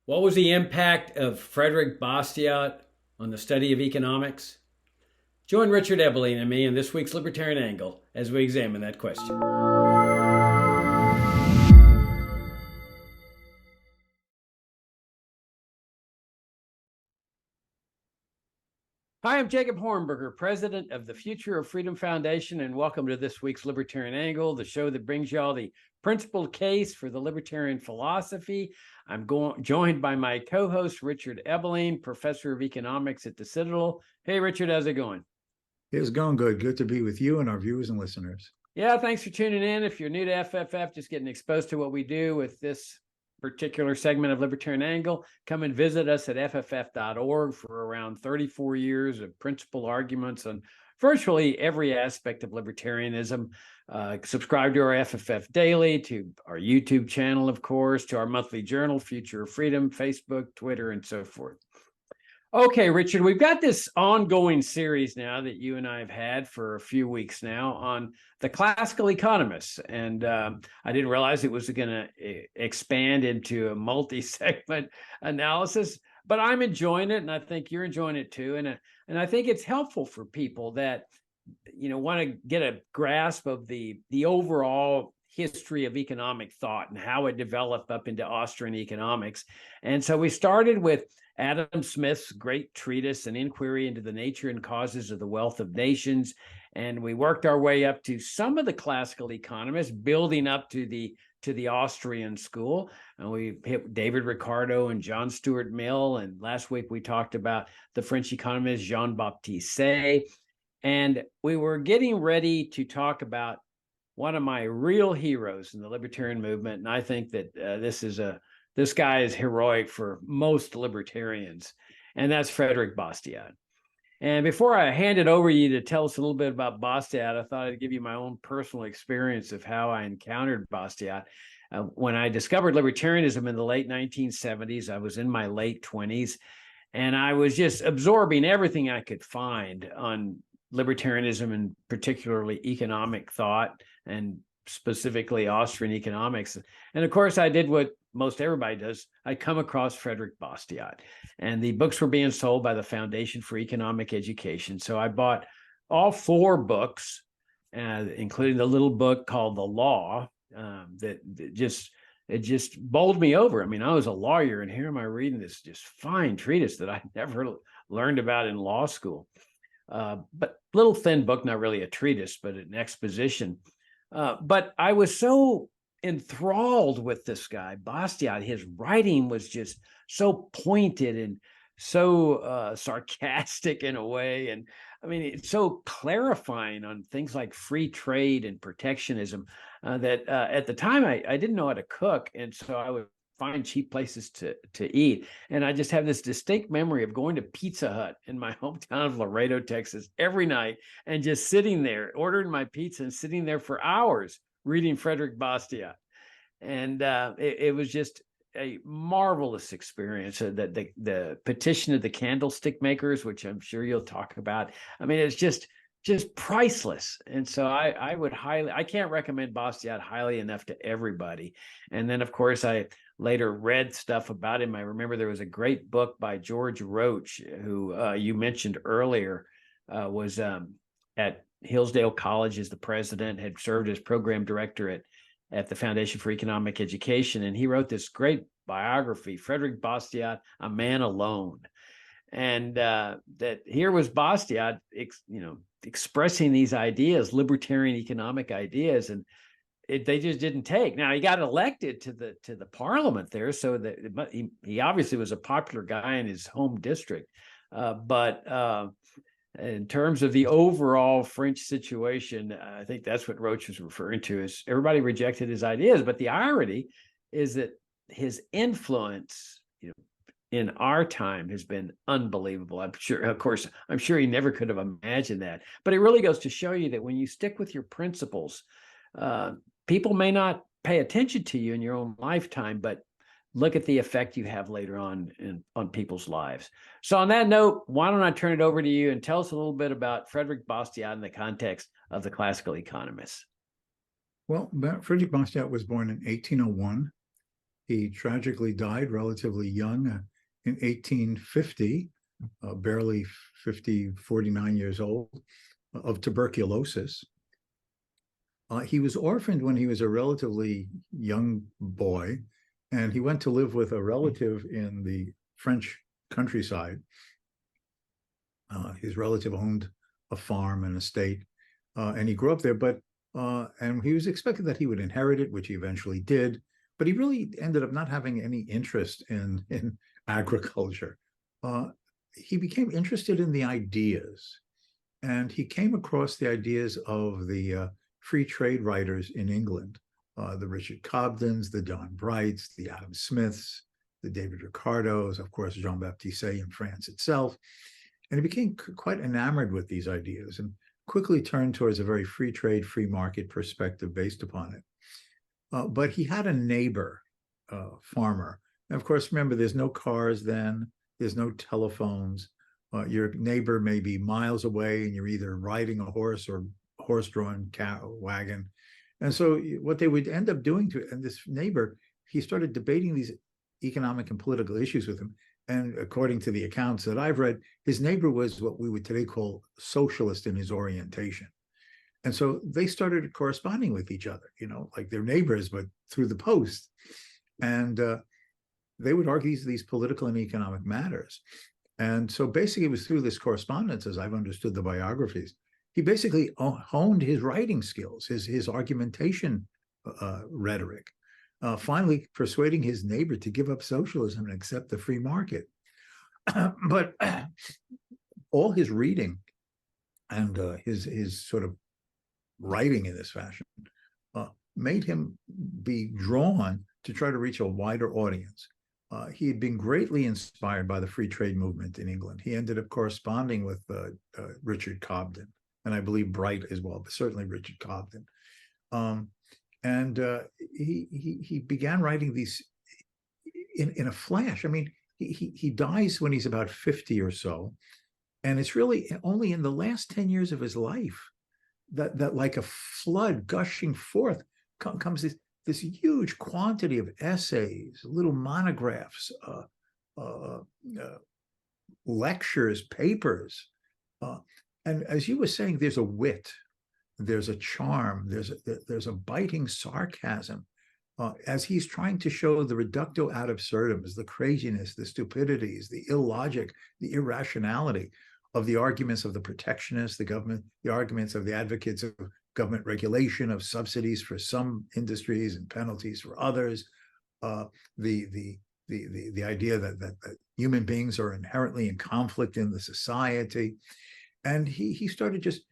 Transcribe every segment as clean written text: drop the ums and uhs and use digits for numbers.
What was the impact of Frederic Bastiat on the study of economics? Join Richard Ebeling and me in this week's Libertarian Angle as we examine that question. Hi, I'm Jacob Hornberger, president of the Future of Freedom Foundation, and welcome to this week's Libertarian Angle, the show that brings y'all the principled case for the libertarian philosophy. I'm joined by my co-host, Richard Ebeling, professor of economics at the Citadel. Hey, Richard, how's it going? It's going good. Good to be with you and our viewers and listeners. Yeah, thanks for tuning in. If you're new to FFF, just getting exposed to what we do with this particular segment of Libertarian Angle, come and visit us at fff.org for around 34 years of principled arguments on virtually every aspect of libertarianism. Subscribe to our FFF Daily, to our YouTube channel, of course, to our monthly journal, Future of Freedom, Facebook, Twitter, and so forth. Okay, Richard, we've got this ongoing series now that you and I have had for a few weeks now on the classical economists. And I didn't realize it was going to expand into a multi-segment analysis, but I'm enjoying it, and I think you're enjoying it too. And I think it's helpful for people that, want to get a grasp of the overall history of economic thought and how it developed up into Austrian economics. And so we started with Adam Smith's great treatise, An Inquiry into the Nature and Causes of the Wealth of Nations. And we worked our way up to some of the classical economists, building up to the Austrian school. And we hit David Ricardo and John Stuart Mill. And last week we talked about the French economist Jean-Baptiste Say. And we were getting ready to talk about one of my real heroes in the libertarian movement. And I think that this guy is heroic for most libertarians, and that's Frederic Bastiat. And before I hand it over to you to tell us a little bit about Bastiat, I thought I'd give you my own personal experience of how I encountered Bastiat. When I discovered libertarianism in the late 1970s, I was in my late 20s, and I was just absorbing everything I could find on libertarianism and particularly economic thought, and specifically Austrian economics. And of course, I did what most everybody does. I come across Frederic Bastiat, and the books were being sold by the Foundation for Economic Education. So I bought all four books, including the little book called The Law, that just bowled me over. I mean, I was a lawyer, and here am I reading this just fine treatise that I never learned about in law school. But little thin book, not really a treatise, but an exposition. But I was so enthralled with this guy, Bastiat. His writing was just so pointed and so sarcastic in a way. And I mean, it's so clarifying on things like free trade and protectionism that at the time I didn't know how to cook. And so I would find cheap places to eat. And I just have this distinct memory of going to Pizza Hut in my hometown of Laredo, Texas, every night and just sitting there, ordering my pizza and sitting there for hours reading Frederic Bastiat. And it was just a marvelous experience. The petition of the candlestick makers, which I'm sure you'll talk about. I mean, it's just priceless. And so I can't recommend Bastiat highly enough to everybody. And then, of course, I later read stuff about him. I remember there was a great book by George Roach, who you mentioned earlier, was at Hillsdale College as the president, had served as program director at the Foundation for Economic Education. And he wrote this great biography, Frederic Bastiat, A Man Alone. And that here was Bastiat, expressing these ideas, libertarian economic ideas, and they just didn't take. Now he got elected to the parliament there, so that he obviously was a popular guy in his home district. But in terms of the overall French situation, I think that's what Roach was referring to, is everybody rejected his ideas. But the irony is that his influence, in our time has been unbelievable. I'm sure he never could have imagined that. But it really goes to show you that when you stick with your principles, people may not pay attention to you in your own lifetime, but look at the effect you have later on people's lives. So on that note, why don't I turn it over to you and tell us a little bit about Frederic Bastiat in the context of the classical economists. Well, Frederic Bastiat was born in 1801 He tragically died relatively young in 1850, barely 49 years old, of tuberculosis. He was orphaned when he was a relatively young boy, and he went to live with a relative in the French countryside. His relative owned a farm and estate, and he grew up there, and he was expected that he would inherit it, which he eventually did, but he really ended up not having any interest in agriculture. He became interested in the ideas, and he came across the ideas of the free trade writers in England, the Richard Cobdens, the John Brights, the Adam Smiths, the David Ricardos, of course, Jean-Baptiste Say in France itself. And he became quite enamored with these ideas and quickly turned towards a very free trade, free market perspective based upon it. But he had a neighbor, farmer. And of course, remember, there's no cars then, there's no telephones. Your neighbor may be miles away and you're either riding a horse or horse-drawn wagon. And so what they would end up doing and this neighbor, he started debating these economic and political issues with him. And according to the accounts that I've read, his neighbor was what we would today call socialist in his orientation. And so they started corresponding with each other, like their neighbors, but through the post. And they would argue these political and economic matters. And so basically it was through this correspondence, as I've understood the biographies, he basically honed his writing skills, his argumentation rhetoric, finally persuading his neighbor to give up socialism and accept the free market. But all his reading and his sort of writing in this fashion made him be drawn to try to reach a wider audience. He had been greatly inspired by the free trade movement in England. He ended up corresponding with Richard Cobden, and I believe Bright as well, but certainly Richard Cobden. He began writing these in a flash. I mean, he dies when he's about 50 or so, and it's really only in the last 10 years of his life that like a flood gushing forth comes this huge quantity of essays, little monographs, lectures, papers. And as you were saying, there's a wit, there's a charm, there's a biting sarcasm as he's trying to show the reductio ad absurdum, the craziness, the stupidities, the illogic, the irrationality of the arguments of the protectionists, the government, the arguments of the advocates of government regulation, of subsidies for some industries and penalties for others, the idea that human beings are inherently in conflict in the society. And he started just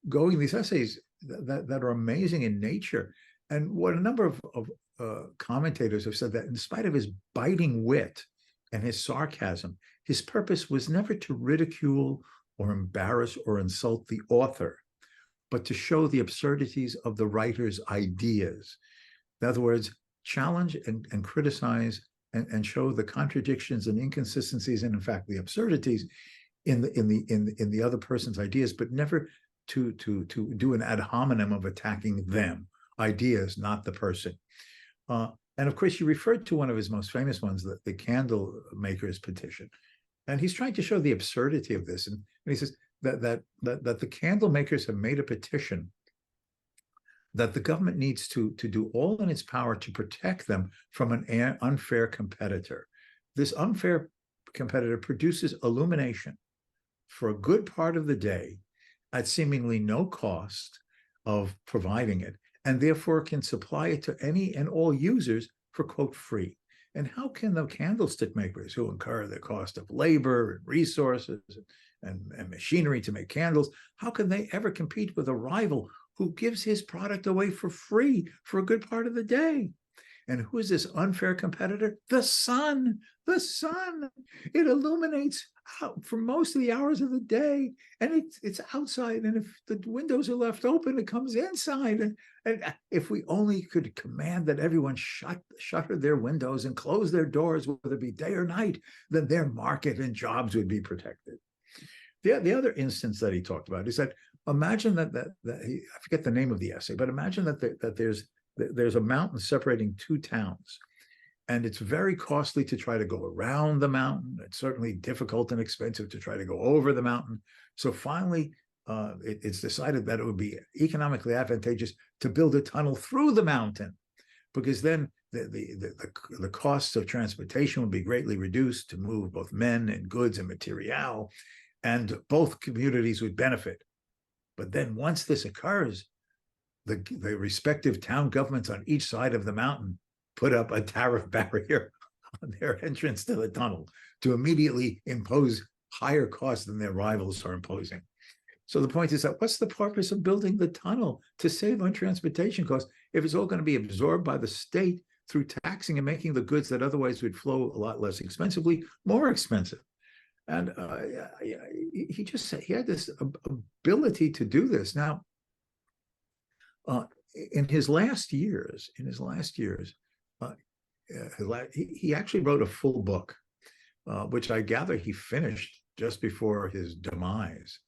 going these essays that are amazing in nature. And what a number of commentators have said, that in spite of his biting wit and his sarcasm, his purpose was never to ridicule or embarrass or insult the author, but to show the absurdities of the writer's ideas. In other words, challenge and criticize and show the contradictions and inconsistencies and, in fact, the absurdities in the other person's ideas, but never to do an ad hominem of attacking them, ideas, not the person. And of course, you referred to one of his most famous ones, the candle makers petition. And he's trying to show the absurdity of this. And he says that the candle makers have made a petition that the government needs to do all in its power to protect them from an unfair competitor. This unfair competitor produces illumination for a good part of the day at seemingly no cost of providing it, and therefore can supply it to any and all users for, quote, free. And how can the candlestick makers, who incur the cost of labor and resources and machinery to make candles, how can they ever compete with a rival who gives his product away for free for a good part of the day? And who is this unfair competitor? The sun. The sun. It illuminates for most of the hours of the day, and it's outside. And if the windows are left open, it comes inside. And if we only could command that everyone shutter their windows and close their doors, whether it be day or night, then their market and jobs would be protected. The other instance that he talked about is that imagine that I forget the name of the essay, but imagine that there's there's a mountain separating two towns. And it's very costly to try to go around the mountain. It's certainly difficult and expensive to try to go over the mountain. So finally, it's decided that it would be economically advantageous to build a tunnel through the mountain, because then the costs of transportation would be greatly reduced to move both men and goods and material, and both communities would benefit. But then once this occurs, the respective town governments on each side of the mountain put up a tariff barrier on their entrance to the tunnel to immediately impose higher costs than their rivals are imposing. So the point is that what's the purpose of building the tunnel? To save on transportation costs, if it's all going to be absorbed by the state through taxing and making the goods that otherwise would flow a lot less expensively more expensive. And he just said he had this ability to do this. Now, in his last years, he actually wrote a full book, which I gather he finished just before his demise,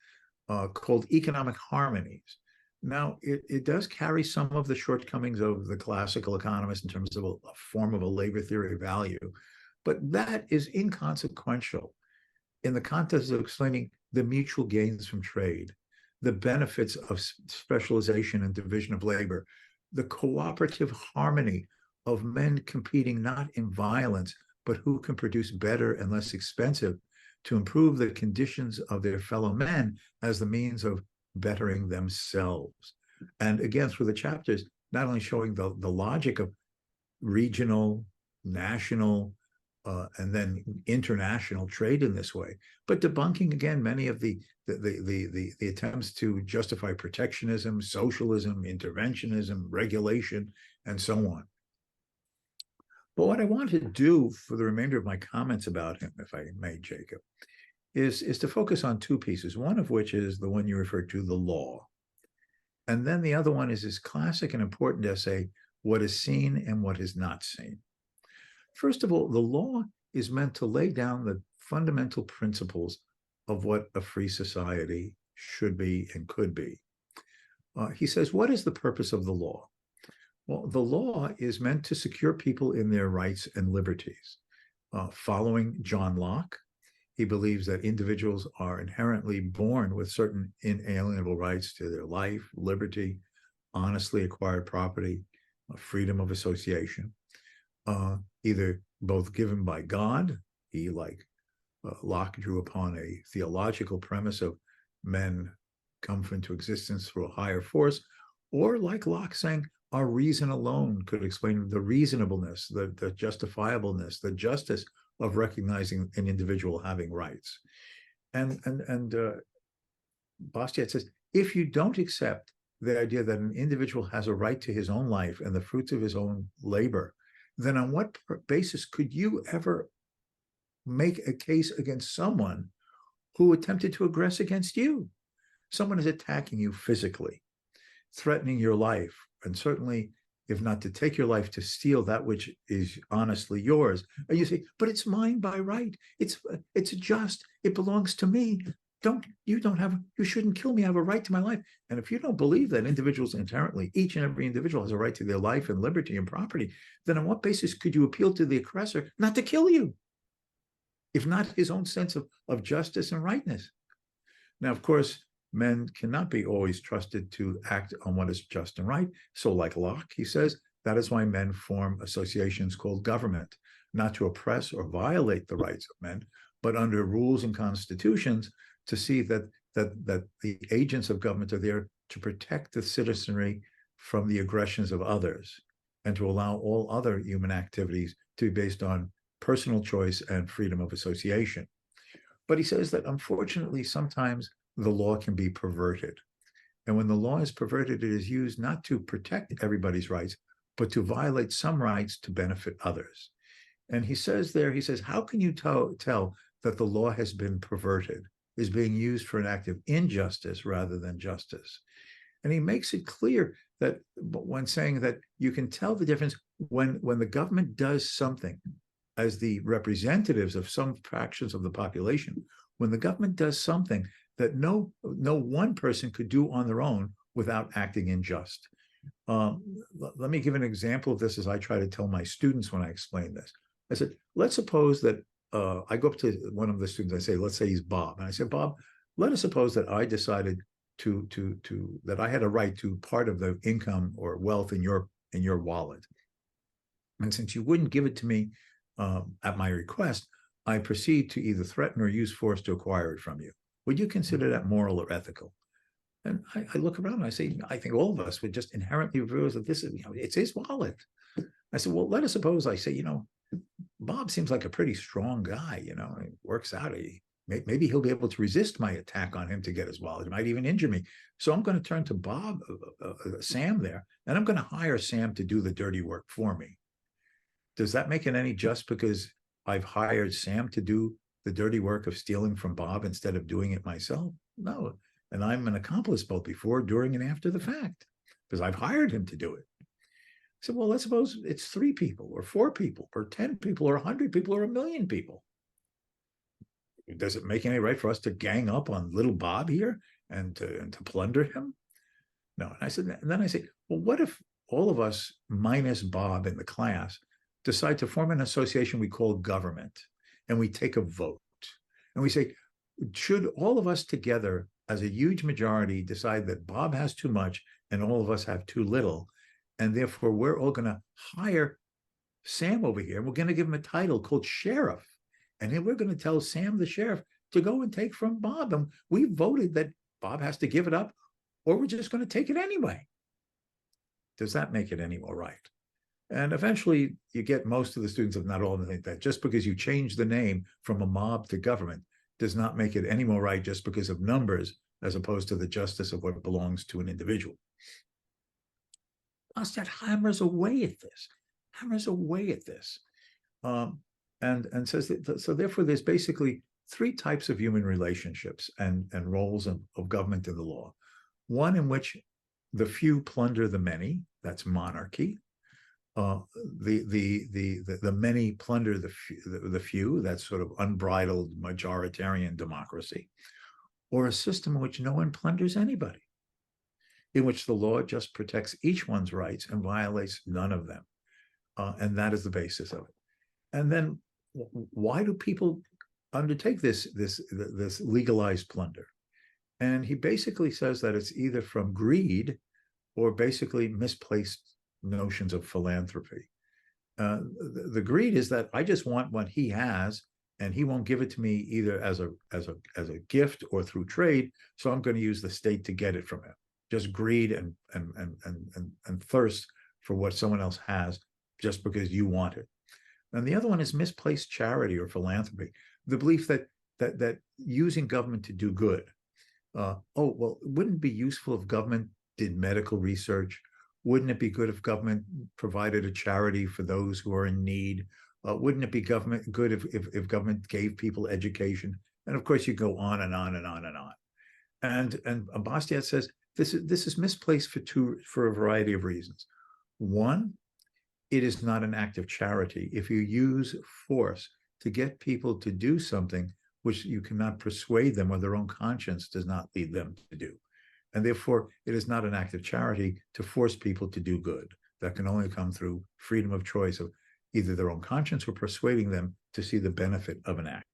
called Economic Harmonies. Now, it does carry some of the shortcomings of the classical economist in terms of a form of a labor theory of value, but that is inconsequential in the context of explaining the mutual gains from trade, the benefits of specialization and division of labor, the cooperative harmony of men competing not in violence, but who can produce better and less expensive to improve the conditions of their fellow men as the means of bettering themselves. And again, through the chapters, not only showing the logic of regional, national, and then international trade in this way, but debunking again many of the attempts to justify protectionism, socialism, interventionism, regulation, and so on. But what I want to do for the remainder of my comments about him, if I may, Jacob, is to focus on two pieces, one of which is the one you referred to, the law. And then the other one is his classic and important essay, What is Seen and What is Not Seen. First of all, the law is meant to lay down the fundamental principles of what a free society should be and could be. He says, what is the purpose of the law? Well, the law is meant to secure people in their rights and liberties. Following John Locke, he believes that individuals are inherently born with certain inalienable rights to their life, liberty, honestly acquired property, freedom of association, either both given by God, he, like Locke, drew upon a theological premise of men come into existence through a higher force, or like Locke saying, our reason alone could explain the reasonableness, the justifiableness, the justice of recognizing an individual having rights. And Bastiat says, if you don't accept the idea that an individual has a right to his own life and the fruits of his own labor, then on what basis could you ever make a case against someone who attempted to aggress against you? Someone is attacking you physically, threatening your life, and certainly, if not to take your life, to steal that which is honestly yours. And you say, but it's mine by right. It's just, it belongs to me. You shouldn't kill me. I have a right to my life. And if you don't believe that individuals inherently, each and every individual has a right to their life and liberty and property, then on what basis could you appeal to the aggressor not to kill you, if not his own sense of justice and rightness? Now, of course, men cannot be always trusted to act on what is just and right. So like Locke, he says, that is why men form associations called government, not to oppress or violate the rights of men, but under rules and constitutions to see that the agents of government are there to protect the citizenry from the aggressions of others and to allow all other human activities to be based on personal choice and freedom of association. But he says that unfortunately, sometimes the law can be perverted. And when the law is perverted, it is used not to protect everybody's rights, but to violate some rights to benefit others. And he says, how can you tell that the law has been perverted, is being used for an act of injustice rather than justice? And he makes it clear that when saying that you can tell the difference when the government does something as the representatives of some fractions of the population, when the government does something that no one person could do on their own without acting unjust. Let me give an example of this as I try to tell my students when I explain this. I said, let's suppose that I go up to one of the students, I say, let's say he's Bob. And I said, Bob, let us suppose that I decided that I had a right to part of the income or wealth in your wallet. And since you wouldn't give it to me at my request, I proceed to either threaten or use force to acquire it from you. Would you consider that moral or ethical? And I look around and I say, I think all of us would just inherently realize that this is, it's his wallet. I said, well, let us suppose I say, Bob seems like a pretty strong guy, he works out. Maybe he'll be able to resist my attack on him to get his wallet. It might even injure me. So I'm going to turn to Bob, Sam there, and I'm going to hire Sam to do the dirty work for me. Does that make it any just because I've hired Sam to do the dirty work of stealing from Bob instead of doing it myself? No. And I'm an accomplice both before, during, and after the fact, because I've hired him to do it. So, well, let's suppose it's 3 people or 4 people or 10 people or 100 people or 1,000,000 people. Does it make any right for us to gang up on little Bob here and to plunder him? No. And then I say, well, what if all of us minus Bob in the class decide to form an association we call government, and we take a vote, and we say, should all of us together as a huge majority decide that Bob has too much and all of us have too little, and therefore we're all going to hire Sam over here, and we're going to give him a title called sheriff, and then we're going to tell Sam the sheriff to go and take from Bob, and we voted that Bob has to give it up, or we're just going to take it anyway. Does that make it any more right? And eventually you get most of the students, if not all, to think that just because you change the name from a mob to government does not make it any more right just because of numbers, as opposed to the justice of what belongs to an individual. Bastiat hammers away at this, and says that, so therefore there's basically 3 types of human relationships and roles of government in the law. One in which the few plunder the many, that's monarchy. The many plunder the few, that's sort of unbridled majoritarian democracy, or a system in which no one plunders anybody, in which the law just protects each one's rights and violates none of them. And that is the basis of it. And then why do people undertake this legalized plunder? And he basically says that it's either from greed or basically misplaced notions of philanthropy. The greed is that I just want what he has, and he won't give it to me either as a gift or through trade. So I'm going to use the state to get it from him. Just greed and thirst for what someone else has, just because you want it. And the other one is misplaced charity or philanthropy, the belief that using government to do good. Wouldn't it be useful if government did medical research? Wouldn't it be good if government provided a charity for those who are in need? Wouldn't it be good if government gave people education? And of course, you go on and on and on and on. And Bastiat says this is misplaced for a variety of reasons. One, it is not an act of charity if you use force to get people to do something which you cannot persuade them or their own conscience does not lead them to do. And therefore, it is not an act of charity to force people to do good. That can only come through freedom of choice of either their own conscience or persuading them to see the benefit of an act.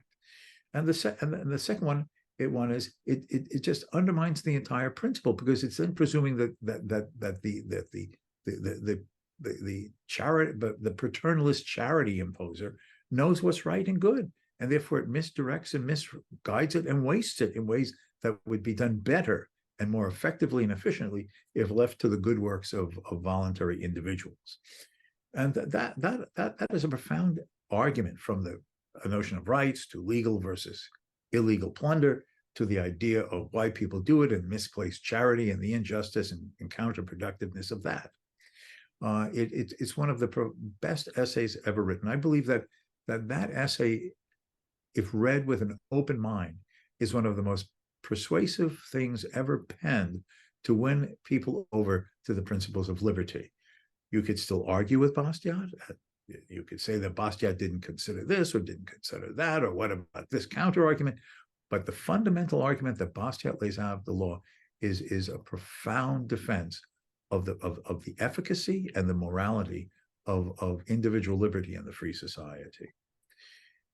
And the second one, it just undermines the entire principle, because it's then presuming that the paternalist charity imposer knows what's right and good, and therefore it misdirects and misguides it and wastes it in ways that would be done better and more effectively and efficiently if left to the good works of voluntary individuals. And that is a profound argument from the notion of rights to legal versus illegal plunder, to the idea of why people do it and misplaced charity and the injustice and counterproductiveness of that. It's one of the best essays ever written. I believe that essay, if read with an open mind, is one of the most persuasive things ever penned to win people over to the principles of liberty. You could still argue with Bastiat. You could say that Bastiat didn't consider this or didn't consider that, or what about this counter argument? But the fundamental argument that Bastiat lays out of the law is a profound defense of the efficacy and the morality of individual liberty in the free society.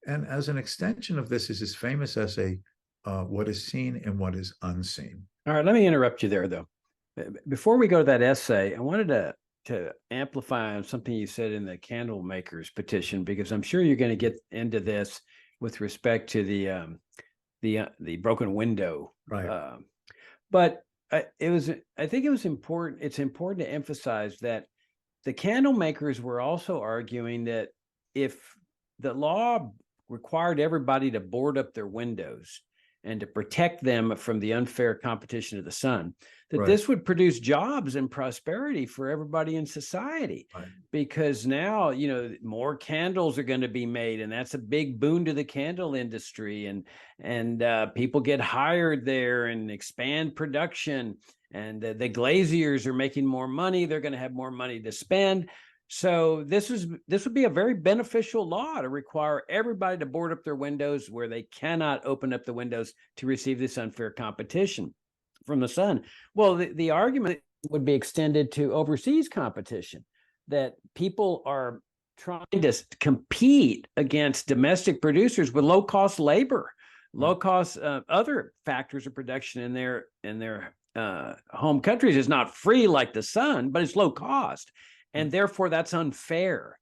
And as an extension of this is his famous essay, What is Seen and What is Unseen. All right, let me interrupt you there, though. Before we go to that essay, I wanted to amplify on something you said in the candle makers petition, because I'm sure you're going to get into this with respect to the broken window. Right. But I think it was important. It's important to emphasize that the candle makers were also arguing that if the law required everybody to board up their windows and to protect them from the unfair competition of the sun, that this would produce jobs and prosperity for everybody in society. Right. Because now, more candles are going to be made, and that's a big boon to the candle industry. And people get hired there and expand production. And the glaziers are making more money. They're going to have more money to spend. So this would be a very beneficial law to require everybody to board up their windows where they cannot open up the windows to receive this unfair competition from the sun. Well, the argument would be extended to overseas competition, that people are trying to compete against domestic producers with low-cost labor, low-cost other factors of production in their home countries. Is not free like the sun, but it's low cost. And therefore, that's unfair.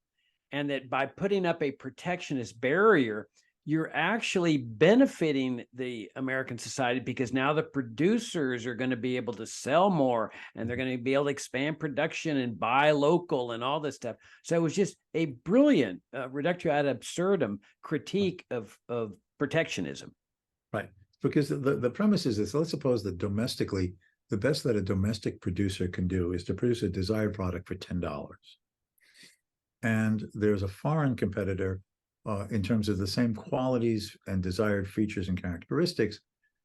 And that by putting up a protectionist barrier, you're actually benefiting the American society, because now the producers are going to be able to sell more, and they're going to be able to expand production and buy local and all this stuff. So it was just a brilliant reductio ad absurdum critique of protectionism. Right. Because the premise is this: let's suppose that domestically, the best that a domestic producer can do is to produce a desired product for $10. And there's a foreign competitor in terms of the same qualities and desired features and characteristics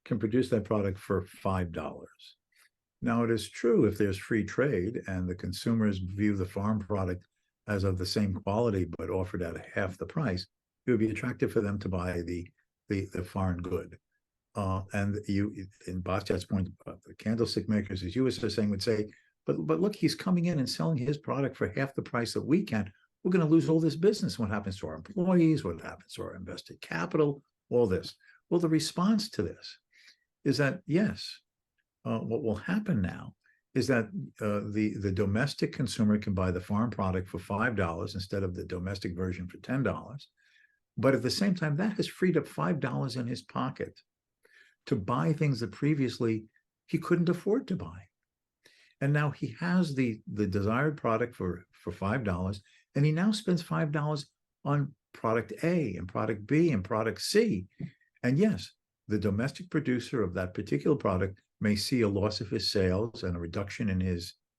can produce that product for $5. Now, it is true, if there's free trade and the consumers view the farm product as of the same quality but offered at half the price, it would be attractive for them to buy the foreign good. And you, in Bastiat's point, the candlestick makers, as you were saying, would say, but look, he's coming in and selling his product for half the price that we can. We're going to lose all this business. What happens to our employees? What happens to our invested capital? All this. Well, the response to this is that, yes, what will happen now is that the domestic consumer can buy the farm product for $5 instead of the domestic version for $10. But at the same time, that has freed up $5 in his pocket to buy things that previously he couldn't afford to buy. And now he has the desired product for $5, and he now spends $5 on product A and product B and product C. And yes, the domestic producer of that particular product may see a loss of his sales and a reduction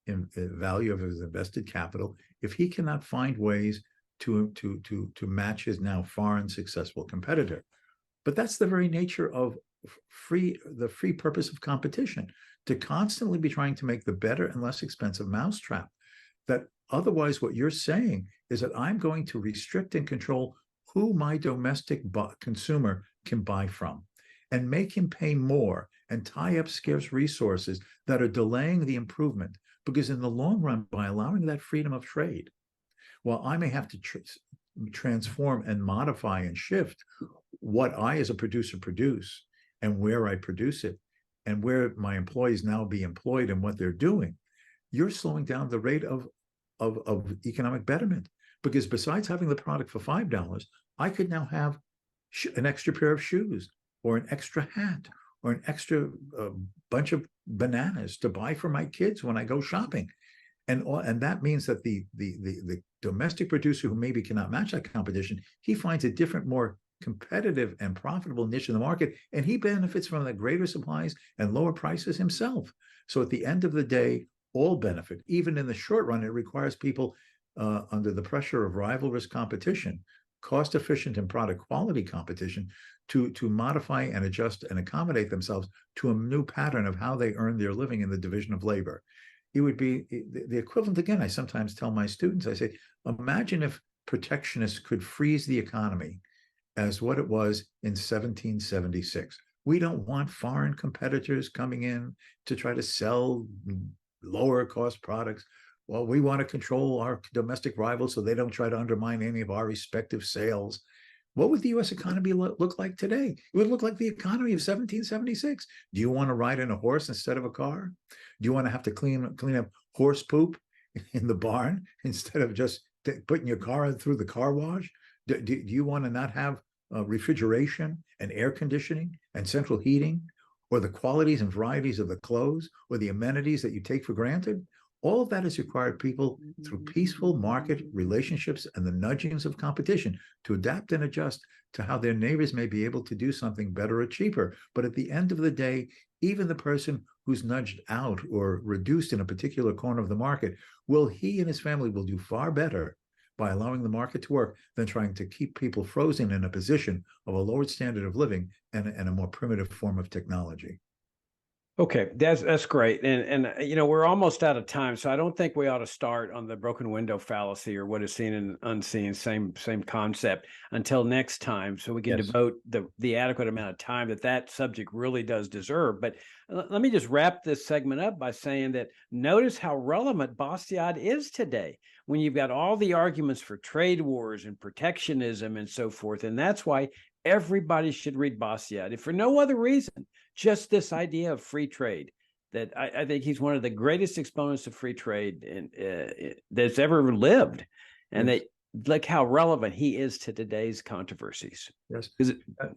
in value of his invested capital if he cannot find ways to match his now foreign successful competitor. But that's the very nature of the free purpose of competition, to constantly be trying to make the better and less expensive mousetrap. That otherwise what you're saying is that I'm going to restrict and control who my domestic consumer can buy from, and make him pay more and tie up scarce resources that are delaying the improvement. Because in the long run, by allowing that freedom of trade, while I may have to transform and modify and shift what I as a producer produce and where I produce it and where my employees now be employed and what they're doing, you're slowing down the rate of economic betterment. Because besides having the product for $5, I could now have an extra pair of shoes, or an extra hat, or an extra bunch of bananas to buy for my kids when I go shopping. And that means that the domestic producer who maybe cannot match that competition, he finds a different, more competitive and profitable niche in the market, and he benefits from the greater supplies and lower prices himself. So at the end of the day, all benefit. Even in the short run, it requires people under the pressure of rivalrous competition, cost efficient and product quality competition, to modify and adjust and accommodate themselves to a new pattern of how they earn their living in the division of labor. It would be the equivalent. Again, I sometimes tell my students, I say, imagine if protectionists could freeze the economy as what it was in 1776. We don't want foreign competitors coming in to try to sell lower cost products. Well, we want to control our domestic rivals so they don't try to undermine any of our respective sales. What would the U.S. economy look like today? It would look like the economy of 1776. Do you want to ride in a horse instead of a car? Do you want to have to clean up horse poop in the barn instead of just putting your car through the car wash? Do you want to not have refrigeration and air conditioning and central heating, or the qualities and varieties of the clothes, or the amenities that you take for granted? All of that has required people through peaceful market relationships and the nudgings of competition to adapt and adjust to how their neighbors may be able to do something better or cheaper. But at the end of the day, even the person who's nudged out or reduced in a particular corner of the market, he and his family will do far better by allowing the market to work than trying to keep people frozen in a position of a lowered standard of living and a more primitive form of technology. Okay, that's great. And you know, we're almost out of time, so I don't think we ought to start on the broken window fallacy or what is seen and unseen, same concept, until next time, so we can devote the adequate amount of time that subject really does deserve. But let me just wrap this segment up by saying that notice how relevant Bastiat is today, when you've got all the arguments for trade wars and protectionism and so forth. And that's why everybody should read Bastiat, if for no other reason, just this idea of free trade, that I think he's one of the greatest exponents of free trade that's ever lived. And that, like, how relevant he is to today's controversies. Yes.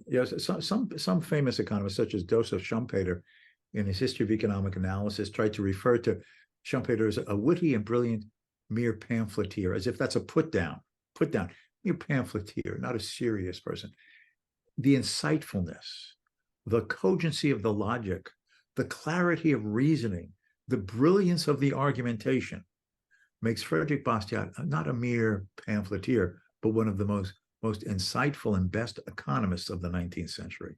Yes. Some famous economists, such as Joseph Schumpeter, in his History of Economic Analysis, tried to refer to Schumpeter as a witty and brilliant mere pamphleteer, as if that's a put down, mere pamphleteer, not a serious person. The insightfulness, the cogency of the logic, the clarity of reasoning, the brilliance of the argumentation makes Frederic Bastiat not a mere pamphleteer, but one of the most insightful and best economists of the 19th century.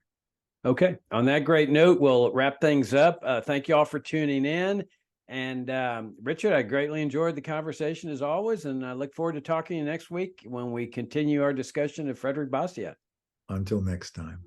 Okay. On that great note, we'll wrap things up. Thank you all for tuning in. And Richard, I greatly enjoyed the conversation as always, and I look forward to talking to you next week when we continue our discussion of Frederic Bastiat. Until next time.